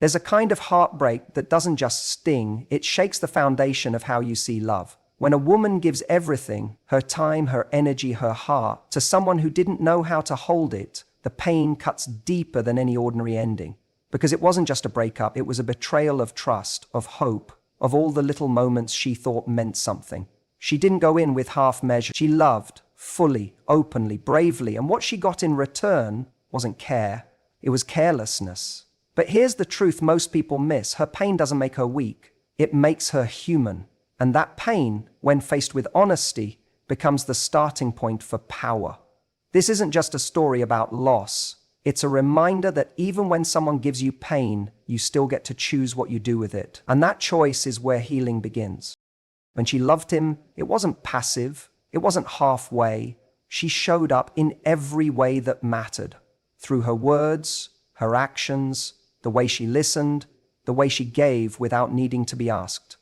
There's a kind of heartbreak that doesn't just sting, it shakes the foundation of how you see love. When a woman gives everything, her time, her energy, her heart, to someone who didn't know how to hold it, the pain cuts deeper than any ordinary ending. Because it wasn't just a breakup, it was a betrayal of trust, of hope, of all the little moments she thought meant something. She didn't go in with half measures. She loved, fully, openly, bravely, and what she got in return wasn't care, it was carelessness. But here's the truth most people miss. Her pain doesn't make her weak, it makes her human. And that pain, when faced with honesty, becomes the starting point for power. This isn't just a story about loss. It's a reminder that even when someone gives you pain, you still get to choose what you do with it. And that choice is where healing begins. When she loved him, it wasn't passive, it wasn't halfway. She showed up in every way that mattered. Through her words, her actions, the way she listened, the way she gave without needing to be asked.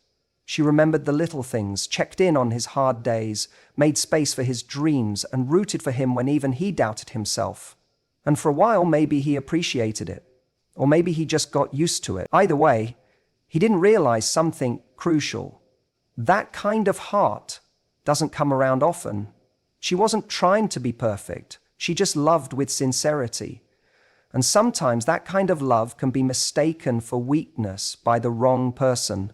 She remembered the little things, checked in on his hard days, made space for his dreams, and rooted for him when even he doubted himself. And for a while, maybe he appreciated it. Or maybe he just got used to it. Either way, he didn't realize something crucial. That kind of heart doesn't come around often. She wasn't trying to be perfect. She just loved with sincerity. And sometimes that kind of love can be mistaken for weakness by the wrong person.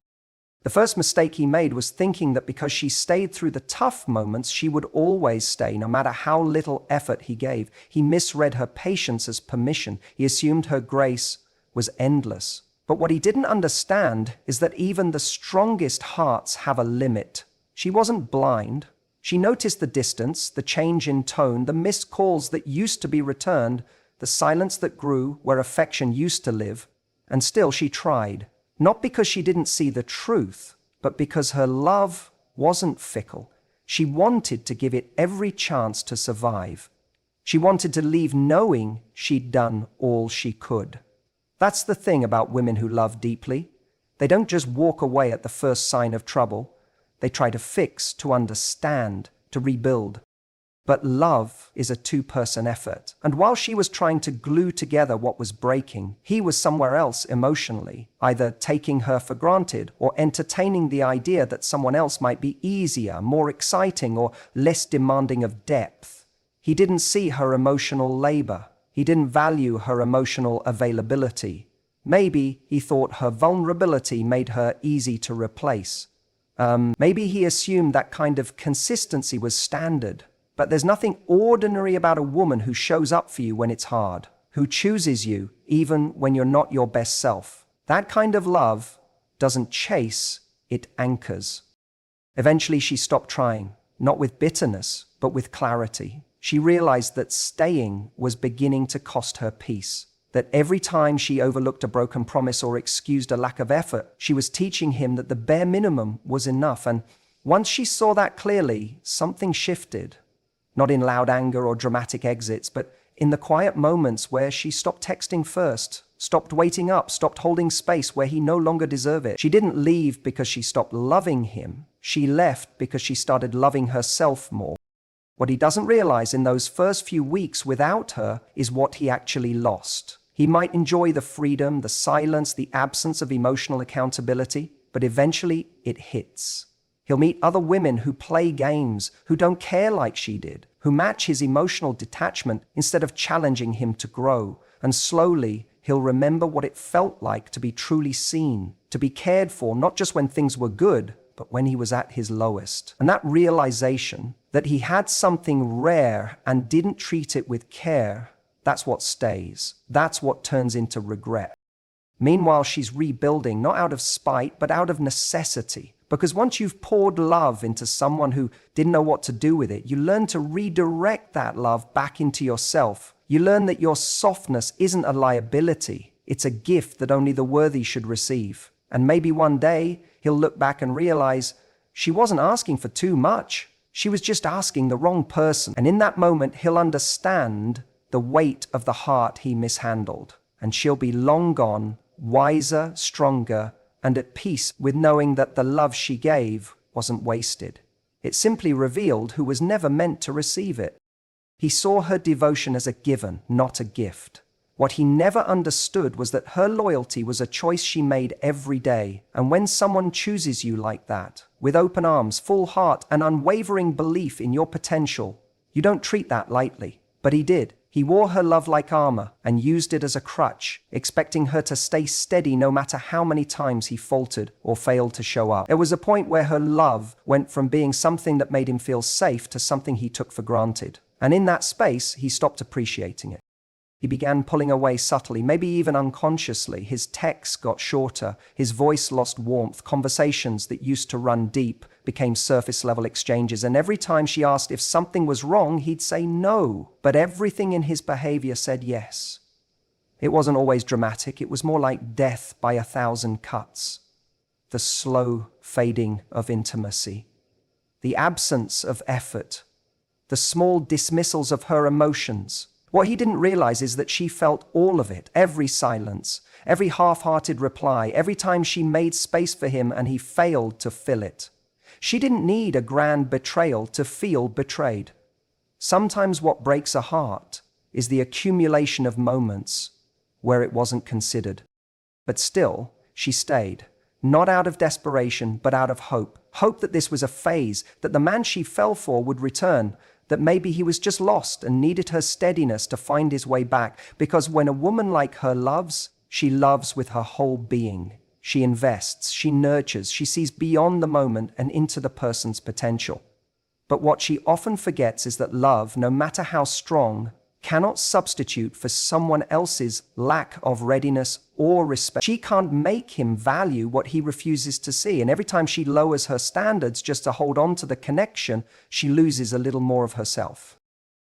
The first mistake he made was thinking that because she stayed through the tough moments, she would always stay, no matter how little effort he gave. He misread her patience as permission. He assumed her grace was endless. But what he didn't understand is that even the strongest hearts have a limit. She wasn't blind. She noticed the distance, the change in tone, the missed calls that used to be returned, the silence that grew where affection used to live. And still she tried. Not because she didn't see the truth, but because her love wasn't fickle. She wanted to give it every chance to survive. She wanted to leave knowing she'd done all she could. That's the thing about women who love deeply. They don't just walk away at the first sign of trouble. They try to fix, to understand, to rebuild. But love is a two-person effort. And while she was trying to glue together what was breaking, he was somewhere else emotionally, either taking her for granted or entertaining the idea that someone else might be easier, more exciting, or less demanding of depth. He didn't see her emotional labor. He didn't value her emotional availability. Maybe he thought her vulnerability made her easy to replace. Maybe he assumed that kind of consistency was standard. But there's nothing ordinary about a woman who shows up for you when it's hard, who chooses you even when you're not your best self. That kind of love doesn't chase, it anchors. Eventually she stopped trying, not with bitterness, but with clarity. She realized that staying was beginning to cost her peace, that every time she overlooked a broken promise or excused a lack of effort, she was teaching him that the bare minimum was enough. And once she saw that clearly, something shifted. Not in loud anger or dramatic exits, but in the quiet moments where she stopped texting first, stopped waiting up, stopped holding space where he no longer deserved it. She didn't leave because she stopped loving him. She left because she started loving herself more. What he doesn't realize in those first few weeks without her is what he actually lost. He might enjoy the freedom, the silence, the absence of emotional accountability, but eventually it hits. He'll meet other women who play games, who don't care like she did, who match his emotional detachment instead of challenging him to grow. And slowly, he'll remember what it felt like to be truly seen, to be cared for, not just when things were good, but when he was at his lowest. And that realization that he had something rare and didn't treat it with care, that's what stays. That's what turns into regret. Meanwhile, she's rebuilding, not out of spite, but out of necessity. Because once you've poured love into someone who didn't know what to do with it, you learn to redirect that love back into yourself. You learn that your softness isn't a liability. It's a gift that only the worthy should receive. And maybe one day he'll look back and realize she wasn't asking for too much. She was just asking the wrong person. And in that moment, he'll understand the weight of the heart he mishandled. And she'll be long gone, wiser, stronger, and at peace with knowing that the love she gave wasn't wasted. It simply revealed who was never meant to receive it. He saw her devotion as a given, not a gift. What he never understood was that her loyalty was a choice she made every day. And when someone chooses you like that, with open arms, full heart, and unwavering belief in your potential, you don't treat that lightly. But he did. He wore her love like armor and used it as a crutch, expecting her to stay steady no matter how many times he faltered or failed to show up. There was a point where her love went from being something that made him feel safe to something he took for granted. And in that space, he stopped appreciating it. He began pulling away subtly, maybe even unconsciously. His texts got shorter, his voice lost warmth, conversations that used to run deep became surface-level exchanges, and every time she asked if something was wrong, he'd say no, but everything in his behavior said yes. It wasn't always dramatic, it was more like death by 1,000 cuts. The slow fading of intimacy, the absence of effort, the small dismissals of her emotions. What he didn't realize is that she felt all of it, every silence, every half-hearted reply, every time she made space for him and he failed to fill it. She didn't need a grand betrayal to feel betrayed. Sometimes what breaks a heart is the accumulation of moments where it wasn't considered. But still, she stayed, not out of desperation, but out of hope. Hope that this was a phase, that the man she fell for would return, that maybe he was just lost and needed her steadiness to find his way back. Because when a woman like her loves, she loves with her whole being. She invests, she nurtures, she sees beyond the moment and into the person's potential. But what she often forgets is that love, no matter how strong, cannot substitute for someone else's lack of readiness or respect. She can't make him value what he refuses to see, and every time she lowers her standards just to hold on to the connection, she loses a little more of herself.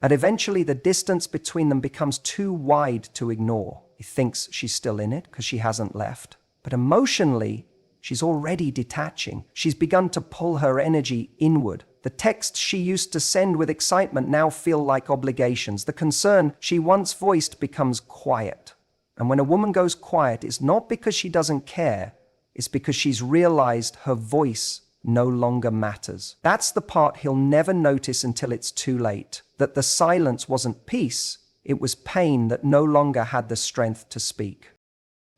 And eventually the distance between them becomes too wide to ignore. He thinks she's still in it because she hasn't left. But emotionally, she's already detaching. She's begun to pull her energy inward. The texts she used to send with excitement now feel like obligations. The concern she once voiced becomes quiet. And when a woman goes quiet, it's not because she doesn't care, it's because she's realized her voice no longer matters. That's the part he'll never notice until it's too late. That the silence wasn't peace, it was pain that no longer had the strength to speak.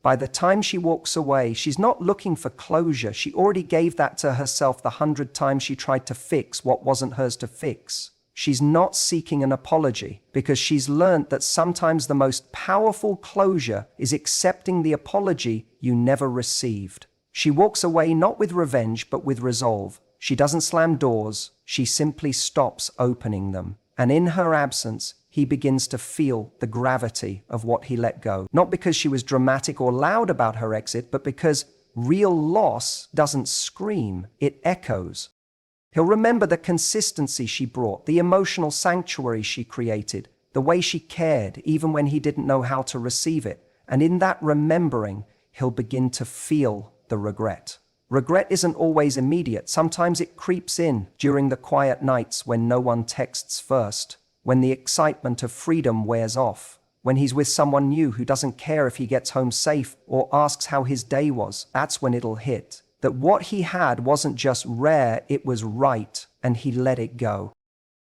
By the time she walks away, she's not looking for closure. She already gave that to herself the 100 times she tried to fix what wasn't hers to fix. She's not seeking an apology because she's learned that sometimes the most powerful closure is accepting the apology you never received. She walks away not with revenge, but with resolve. She doesn't slam doors. She simply stops opening them. And in her absence, he begins to feel the gravity of what he let go. Not because she was dramatic or loud about her exit, but because real loss doesn't scream, it echoes. He'll remember the consistency she brought, the emotional sanctuary she created, the way she cared even when he didn't know how to receive it. And in that remembering, he'll begin to feel the regret. Regret isn't always immediate. Sometimes it creeps in during the quiet nights when no one texts first, when the excitement of freedom wears off, when he's with someone new who doesn't care if he gets home safe or asks how his day was. That's when it'll hit. That what he had wasn't just rare, it was right, and he let it go.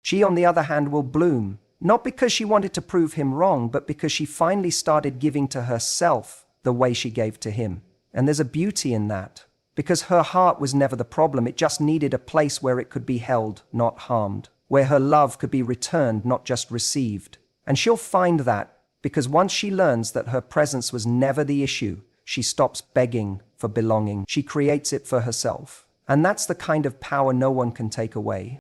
She, on the other hand, will bloom, not because she wanted to prove him wrong, but because she finally started giving to herself the way she gave to him. And there's a beauty in that, because her heart was never the problem. It just needed a place where it could be held, not harmed, where her love could be returned, not just received. And she'll find that, because once she learns that her presence was never the issue, she stops begging for belonging. She creates it for herself. And that's the kind of power no one can take away.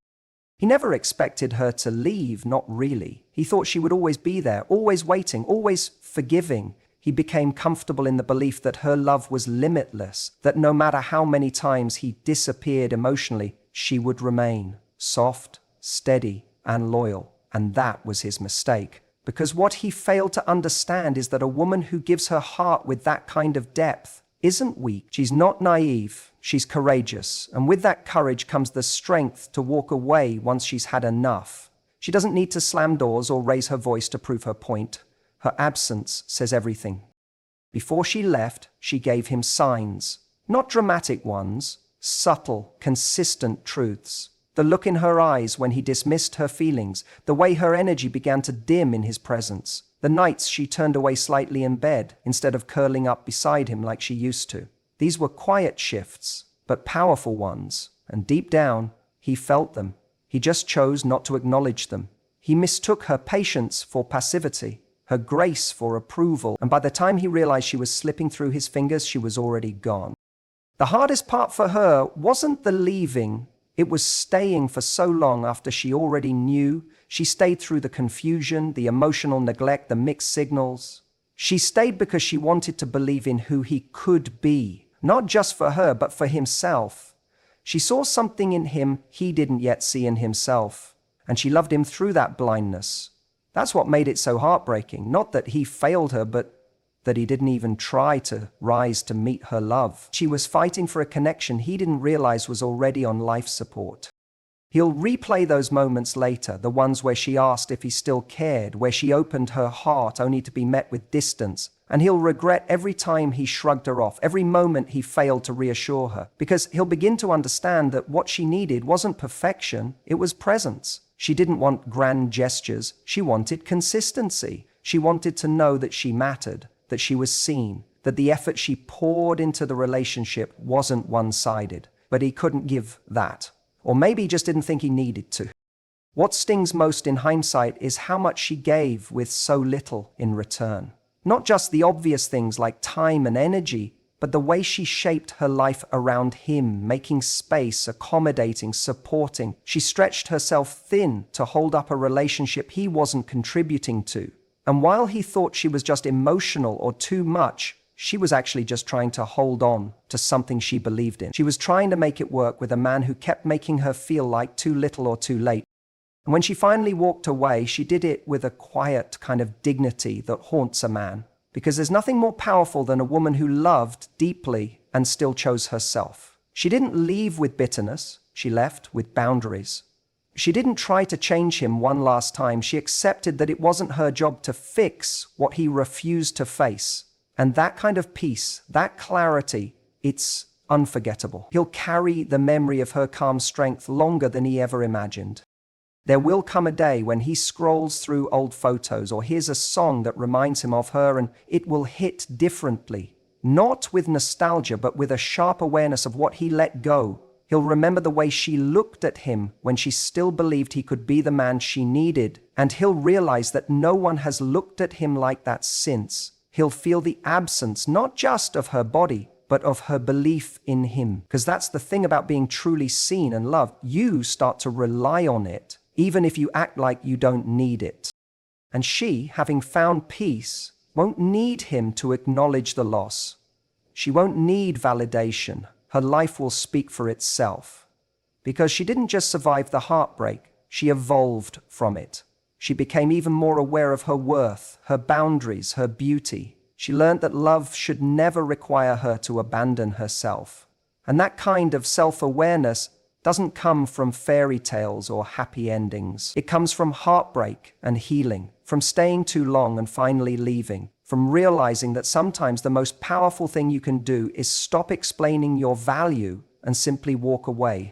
He never expected her to leave, not really. He thought she would always be there, always waiting, always forgiving. He became comfortable in the belief that her love was limitless, that no matter how many times he disappeared emotionally, she would remain soft, steady, and loyal. And that was his mistake. Because what he failed to understand is that a woman who gives her heart with that kind of depth isn't weak. She's not naive, she's courageous. And with that courage comes the strength to walk away once she's had enough. She doesn't need to slam doors or raise her voice to prove her point. Her absence says everything. Before she left, she gave him signs. Not dramatic ones, subtle, consistent truths. The look in her eyes when he dismissed her feelings, the way her energy began to dim in his presence, The nights she turned away slightly in bed instead of curling up beside him like she used to. These were quiet shifts, but powerful ones, and deep down, he felt them. He just chose not to acknowledge them. He mistook her patience for passivity, her grace for approval, and by the time he realized she was slipping through his fingers, she was already gone. The hardest part for her wasn't the leaving, it was staying for so long after she already knew. She stayed through the confusion, the emotional neglect, the mixed signals. She stayed because she wanted to believe in who he could be, not just for her, but for himself. She saw something in him he didn't yet see in himself, and she loved him through that blindness. That's what made it so heartbreaking, not that he failed her, but that he didn't even try to rise to meet her love. She was fighting for a connection he didn't realize was already on life support. He'll replay those moments later, the ones where she asked if he still cared, where she opened her heart only to be met with distance, and he'll regret every time he shrugged her off, every moment he failed to reassure her, because he'll begin to understand that what she needed wasn't perfection, it was presence. She didn't want grand gestures, she wanted consistency. She wanted to know that she mattered, that she was seen, that the effort she poured into the relationship wasn't one-sided. But he couldn't give that. Or maybe he just didn't think he needed to. What stings most in hindsight is how much she gave with so little in return. Not just the obvious things like time and energy, but the way she shaped her life around him, making space, accommodating, supporting. She stretched herself thin to hold up a relationship he wasn't contributing to. And while he thought she was just emotional or too much, she was actually just trying to hold on to something she believed in. She was trying to make it work with a man who kept making her feel like too little or too late. And when she finally walked away, she did it with a quiet kind of dignity that haunts a man. Because there's nothing more powerful than a woman who loved deeply and still chose herself. She didn't leave with bitterness, she left with boundaries. She didn't try to change him one last time, she accepted that it wasn't her job to fix what he refused to face. And that kind of peace, that clarity, it's unforgettable. He'll carry the memory of her calm strength longer than he ever imagined. There will come a day when he scrolls through old photos or hears a song that reminds him of her, and it will hit differently. Not with nostalgia, but with a sharp awareness of what he let go. He'll remember the way she looked at him when she still believed he could be the man she needed, and he'll realize that no one has looked at him like that since. He'll feel the absence, not just of her body, but of her belief in him. Because that's the thing about being truly seen and loved. You start to rely on it, even if you act like you don't need it. And she, having found peace, won't need him to acknowledge the loss. She won't need validation. Her life will speak for itself. Because she didn't just survive the heartbreak, she evolved from it. She became even more aware of her worth, her boundaries, her beauty. She learned that love should never require her to abandon herself. And that kind of self-awareness doesn't come from fairy tales or happy endings. It comes from heartbreak and healing, from staying too long and finally leaving, from realizing that sometimes the most powerful thing you can do is stop explaining your value and simply walk away.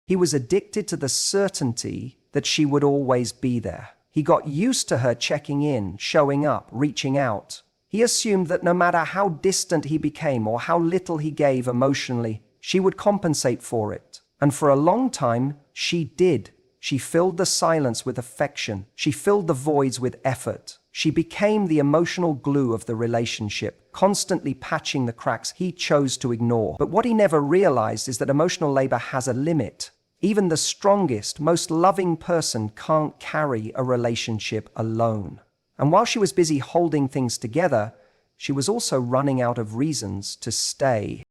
He was addicted to the certainty that she would always be there. He got used to her checking in, showing up, reaching out. He assumed that no matter how distant he became or how little he gave emotionally, she would compensate for it. And for a long time, she did. She filled the silence with affection. She filled the voids with effort. She became the emotional glue of the relationship, constantly patching the cracks he chose to ignore. But what he never realized is that emotional labor has a limit. Even the strongest, most loving person can't carry a relationship alone. And while she was busy holding things together, she was also running out of reasons to stay.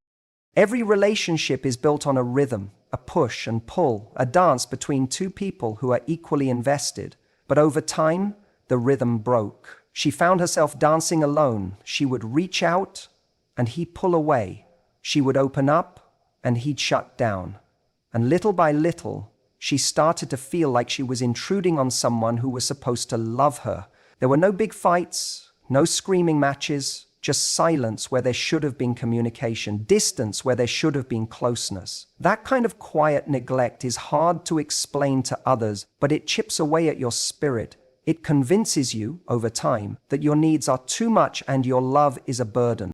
Every relationship is built on a rhythm, a push and pull, a dance between two people who are equally invested. But over time, the rhythm broke. She found herself dancing alone. She would reach out, and he'd pull away. She would open up, and he'd shut down. And little by little, she started to feel like she was intruding on someone who was supposed to love her. There were no big fights, no screaming matches, just silence where there should have been communication, distance where there should have been closeness. That kind of quiet neglect is hard to explain to others, but it chips away at your spirit. It convinces you, over time, that your needs are too much and your love is a burden.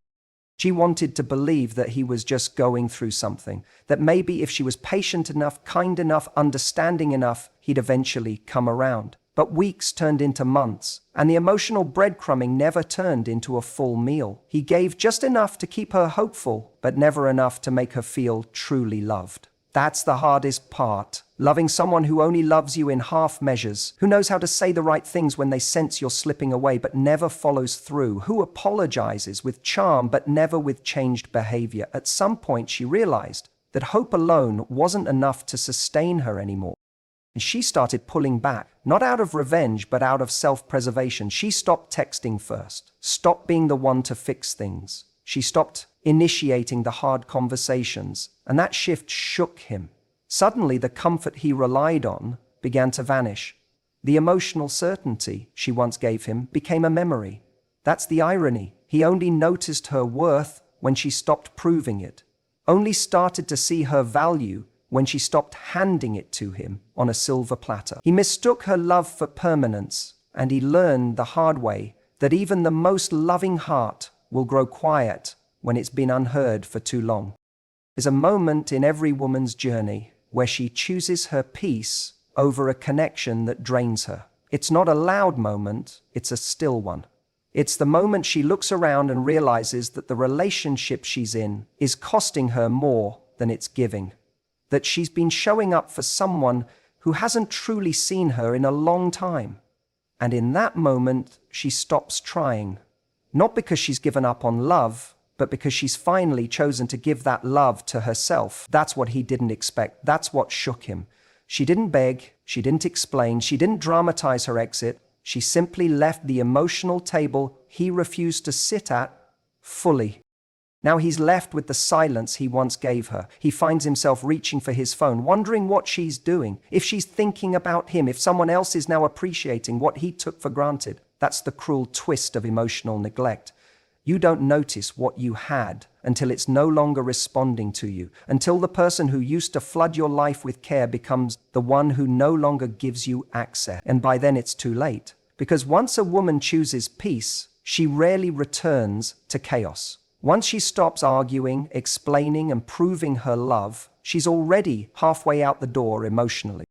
She wanted to believe that he was just going through something, that maybe if she was patient enough, kind enough, understanding enough, he'd eventually come around. But weeks turned into months, and the emotional breadcrumbing never turned into a full meal. He gave just enough to keep her hopeful, but never enough to make her feel truly loved. That's the hardest part. Loving someone who only loves you in half measures, who knows how to say the right things when they sense you're slipping away but never follows through, who apologizes with charm but never with changed behavior. At some point she realized that hope alone wasn't enough to sustain her anymore. And she started pulling back, not out of revenge but out of self-preservation. She stopped texting first, stopped being the one to fix things. She stopped initiating the hard conversations, and that shift shook him. Suddenly, the comfort he relied on began to vanish. The emotional certainty she once gave him became a memory. That's the irony. He only noticed her worth when she stopped proving it, only started to see her value when she stopped handing it to him on a silver platter. He mistook her love for permanence, and he learned the hard way that even the most loving heart will grow quiet when it's been unheard for too long. There's a moment in every woman's journey where she chooses her peace over a connection that drains her. It's not a loud moment, it's a still one. It's the moment she looks around and realizes that the relationship she's in is costing her more than it's giving. That she's been showing up for someone who hasn't truly seen her in a long time. And in that moment, she stops trying. Not because she's given up on love, but because she's finally chosen to give that love to herself. That's what he didn't expect. That's what shook him. She didn't beg, she didn't explain, she didn't dramatize her exit. She simply left the emotional table he refused to sit at fully. Now he's left with the silence he once gave her. He finds himself reaching for his phone, wondering what she's doing, if she's thinking about him, if someone else is now appreciating what he took for granted. That's the cruel twist of emotional neglect. You don't notice what you had until it's no longer responding to you, until the person who used to flood your life with care becomes the one who no longer gives you access. And by then it's too late. Because once a woman chooses peace, she rarely returns to chaos. Once she stops arguing, explaining, and proving her love, she's already halfway out the door emotionally.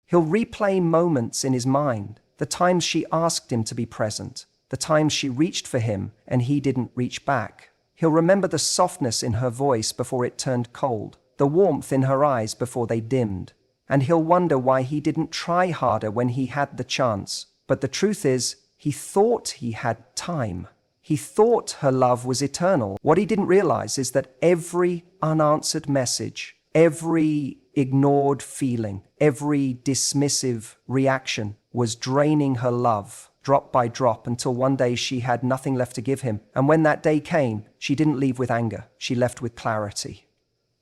He'll replay moments in his mind, the times she asked him to be present, the times she reached for him and he didn't reach back. He'll remember the softness in her voice before it turned cold, the warmth in her eyes before they dimmed. And he'll wonder why he didn't try harder when he had the chance. But the truth is, he thought he had time. He thought her love was eternal. What he didn't realize is that every unanswered message, every ignored feeling, every dismissive reaction was draining her love, drop by drop, until one day she had nothing left to give him. And when that day came, she didn't leave with anger. She left with clarity.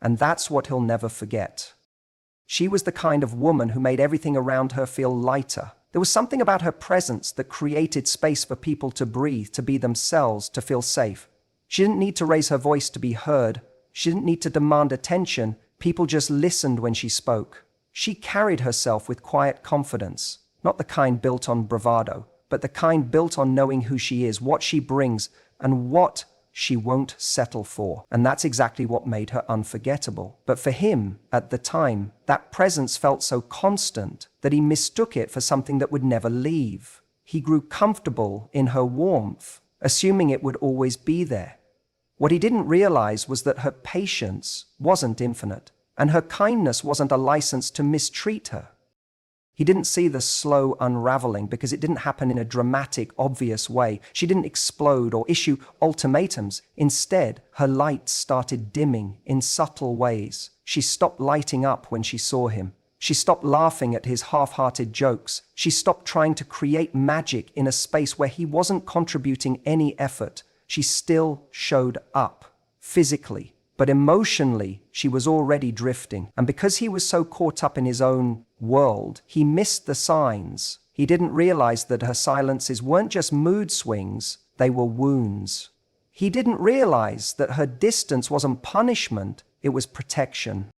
And that's what he'll never forget. She was the kind of woman who made everything around her feel lighter. There was something about her presence that created space for people to breathe, to be themselves, to feel safe. She didn't need to raise her voice to be heard. She didn't need to demand attention. People just listened when she spoke. She carried herself with quiet confidence, not the kind built on bravado, but the kind built on knowing who she is, what she brings, and what she won't settle for. And that's exactly what made her unforgettable. But for him, at the time, that presence felt so constant that he mistook it for something that would never leave. He grew comfortable in her warmth, assuming it would always be there. What he didn't realize was that her patience wasn't infinite, and her kindness wasn't a license to mistreat her. He didn't see the slow unraveling because it didn't happen in a dramatic, obvious way. She didn't explode or issue ultimatums. Instead, her light started dimming in subtle ways. She stopped lighting up when she saw him. She stopped laughing at his half-hearted jokes. She stopped trying to create magic in a space where he wasn't contributing any effort. She still showed up, physically. But emotionally, she was already drifting. And because he was so caught up in his own world, he missed the signs. He didn't realize that her silences weren't just mood swings, they were wounds. He didn't realize that her distance wasn't punishment, it was protection.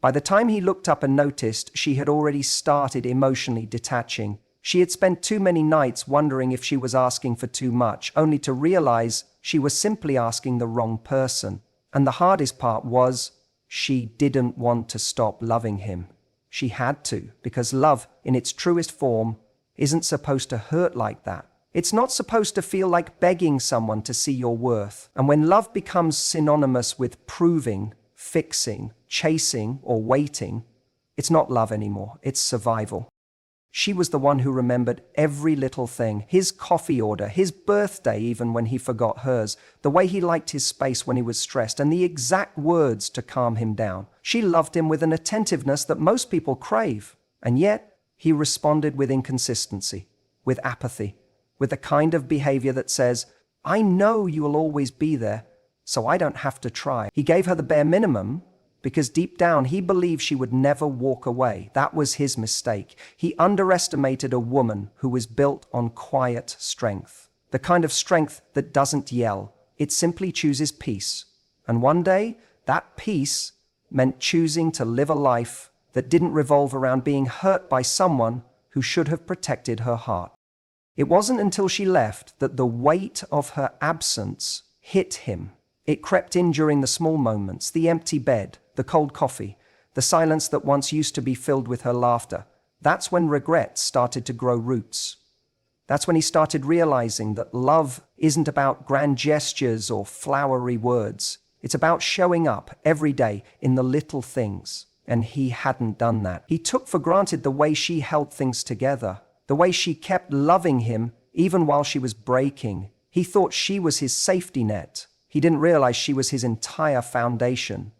By the time he looked up and noticed, she had already started emotionally detaching. She had spent too many nights wondering if she was asking for too much, only to realize she was simply asking the wrong person. And the hardest part was, she didn't want to stop loving him. She had to, because love, in its truest form, isn't supposed to hurt like that. It's not supposed to feel like begging someone to see your worth. And when love becomes synonymous with proving, fixing, chasing, or waiting, it's not love anymore, it's survival. She was the one who remembered every little thing, his coffee order, his birthday even when he forgot hers, the way he liked his space when he was stressed, and the exact words to calm him down. She loved him with an attentiveness that most people crave, and yet he responded with inconsistency, with apathy, with the kind of behavior that says, I know you will always be there, so I don't have to try. He gave her the bare minimum, because deep down he believed she would never walk away. That was his mistake. He underestimated a woman who was built on quiet strength. The kind of strength that doesn't yell. It simply chooses peace. And one day, that peace meant choosing to live a life that didn't revolve around being hurt by someone who should have protected her heart. It wasn't until she left that the weight of her absence hit him. It crept in during the small moments, the empty bed, the cold coffee, the silence that once used to be filled with her laughter. That's when regret started to grow roots. That's when he started realizing that love isn't about grand gestures or flowery words. It's about showing up every day in the little things. And he hadn't done that. He took for granted the way she held things together, the way she kept loving him even while she was breaking. He thought she was his safety net. He didn't realize she was his entire foundation.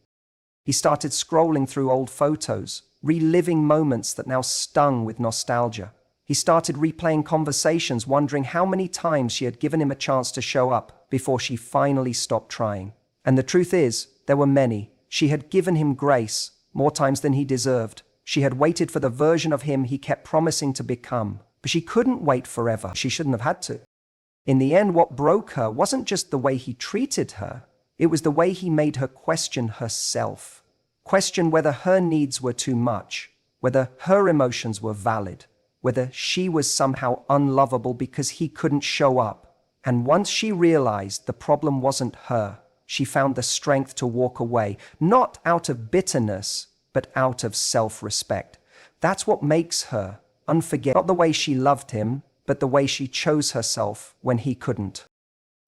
He started scrolling through old photos, reliving moments that now stung with nostalgia. He started replaying conversations, wondering how many times she had given him a chance to show up before she finally stopped trying. And the truth is, there were many. She had given him grace, more times than he deserved. She had waited for the version of him he kept promising to become. But she couldn't wait forever. She shouldn't have had to. In the end, what broke her wasn't just the way he treated her. It was the way he made her question herself. Question whether her needs were too much, whether her emotions were valid, whether she was somehow unlovable because he couldn't show up. And once she realized the problem wasn't her, she found the strength to walk away, not out of bitterness, but out of self-respect. That's what makes her unforgettable. Not the way she loved him, but the way she chose herself when he couldn't.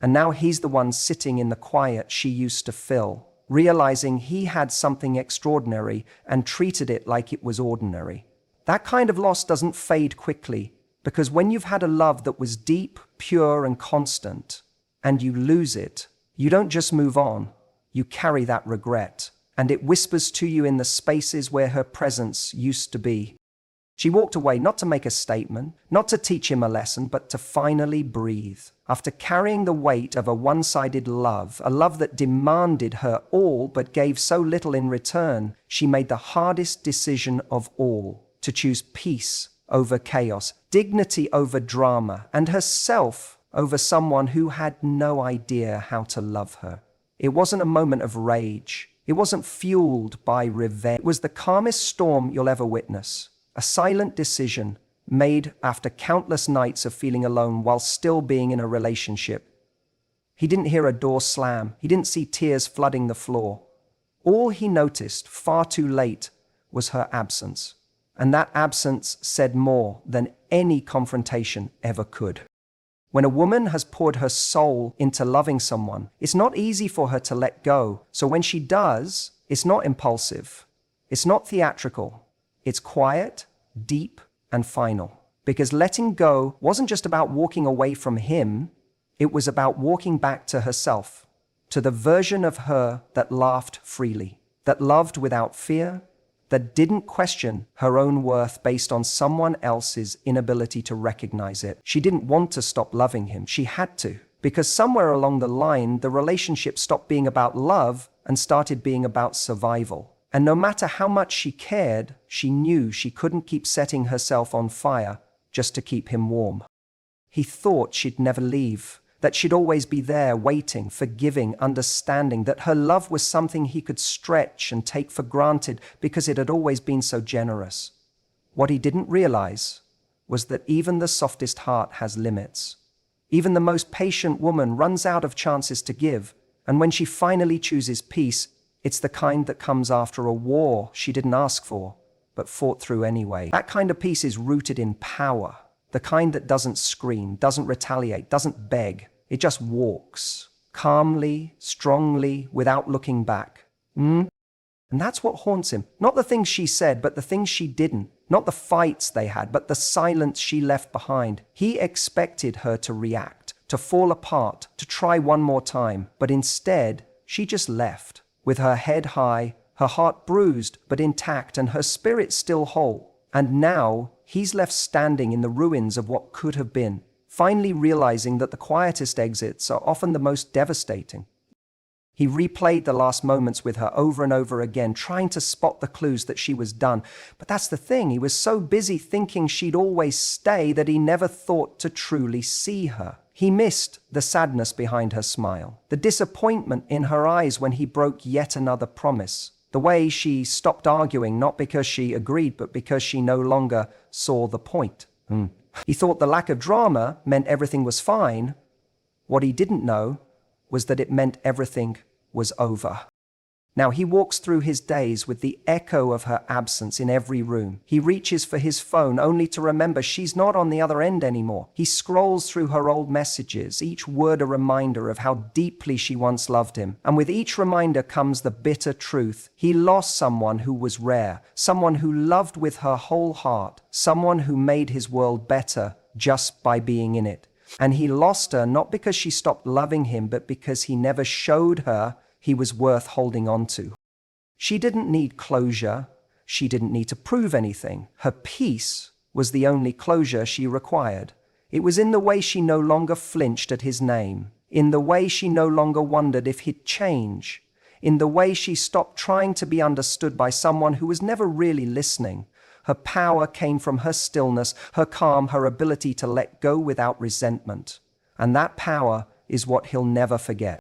And now he's the one sitting in the quiet she used to fill, realizing he had something extraordinary and treated it like it was ordinary. That kind of loss doesn't fade quickly, because when you've had a love that was deep, pure, and constant, and you lose it, you don't just move on, you carry that regret, and it whispers to you in the spaces where her presence used to be. She walked away not to make a statement, not to teach him a lesson, but to finally breathe. After carrying the weight of a one-sided love, a love that demanded her all but gave so little in return, she made the hardest decision of all, to choose peace over chaos, dignity over drama, and herself over someone who had no idea how to love her. It wasn't a moment of rage. It wasn't fueled by revenge. It was the calmest storm you'll ever witness. A silent decision made after countless nights of feeling alone while still being in a relationship. He didn't hear a door slam. He didn't see tears flooding the floor. All he noticed, far too late, was her absence. And that absence said more than any confrontation ever could. When a woman has poured her soul into loving someone, it's not easy for her to let go. So when she does, it's not impulsive. It's not theatrical. It's quiet, deep, and final. Because letting go wasn't just about walking away from him, it was about walking back to herself, to the version of her that laughed freely, that loved without fear, that didn't question her own worth based on someone else's inability to recognize it. She didn't want to stop loving him. She had to. Because somewhere along the line, the relationship stopped being about love and started being about survival. And no matter how much she cared, she knew she couldn't keep setting herself on fire just to keep him warm. He thought she'd never leave, that she'd always be there, waiting, forgiving, understanding, that her love was something he could stretch and take for granted because it had always been so generous. What he didn't realize was that even the softest heart has limits. Even the most patient woman runs out of chances to give, and when she finally chooses peace, it's the kind that comes after a war she didn't ask for, but fought through anyway. That kind of peace is rooted in power, the kind that doesn't scream, doesn't retaliate, doesn't beg. It just walks, calmly, strongly, without looking back. And that's what haunts him. Not the things she said, but the things she didn't. Not the fights they had, but the silence she left behind. He expected her to react, to fall apart, to try one more time. But instead, she just left, with her head high, her heart bruised but intact, and her spirit still whole. And now, he's left standing in the ruins of what could have been, finally realizing that the quietest exits are often the most devastating. He replayed the last moments with her over and over again, trying to spot the clues that she was done. But that's the thing, he was so busy thinking she'd always stay that he never thought to truly see her. He missed the sadness behind her smile, the disappointment in her eyes when he broke yet another promise, the way she stopped arguing not because she agreed but because she no longer saw the point. He thought the lack of drama meant everything was fine. What he didn't know was that it meant everything was over. Now he walks through his days with the echo of her absence in every room. He reaches for his phone only to remember she's not on the other end anymore. He scrolls through her old messages, each word a reminder of how deeply she once loved him. And with each reminder comes the bitter truth. He lost someone who was rare, someone who loved with her whole heart, someone who made his world better just by being in it. And he lost her not because she stopped loving him, but because he never showed her he was worth holding on to. She didn't need closure. She didn't need to prove anything. Her peace was the only closure she required. It was in the way she no longer flinched at his name, in the way she no longer wondered if he'd change, in the way she stopped trying to be understood by someone who was never really listening. Her power came from her stillness, her calm, her ability to let go without resentment. And that power is what he'll never forget.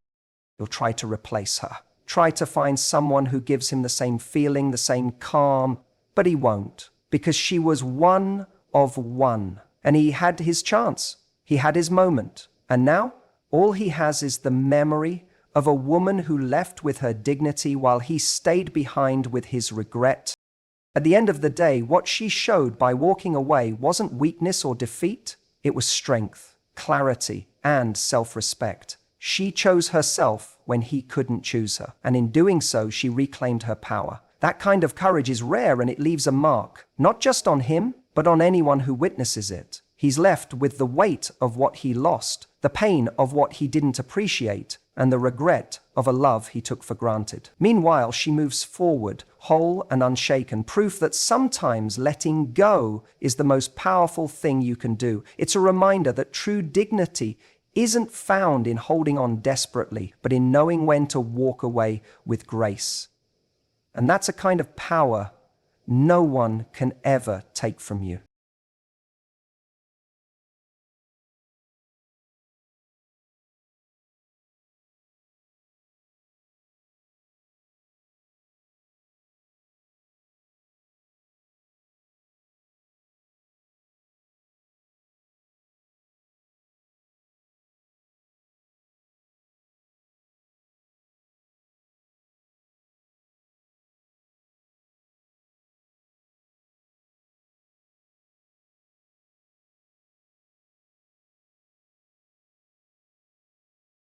He'll try to replace her, try to find someone who gives him the same feeling, the same calm, but he won't, because she was one of one. And he had his chance. He had his moment. And now, all he has is the memory of a woman who left with her dignity while he stayed behind with his regret. At the end of the day, what she showed by walking away wasn't weakness or defeat. It was strength, clarity, and self-respect. She chose herself when he couldn't choose her, and in doing so, she reclaimed her power. That kind of courage is rare, and it leaves a mark, not just on him, but on anyone who witnesses it. He's left with the weight of what he lost, the pain of what he didn't appreciate, and the regret of a love he took for granted. Meanwhile, she moves forward, whole and unshaken, proof that sometimes letting go is the most powerful thing you can do. It's a reminder that true dignity isn't found in holding on desperately, but in knowing when to walk away with grace. And that's a kind of power no one can ever take from you.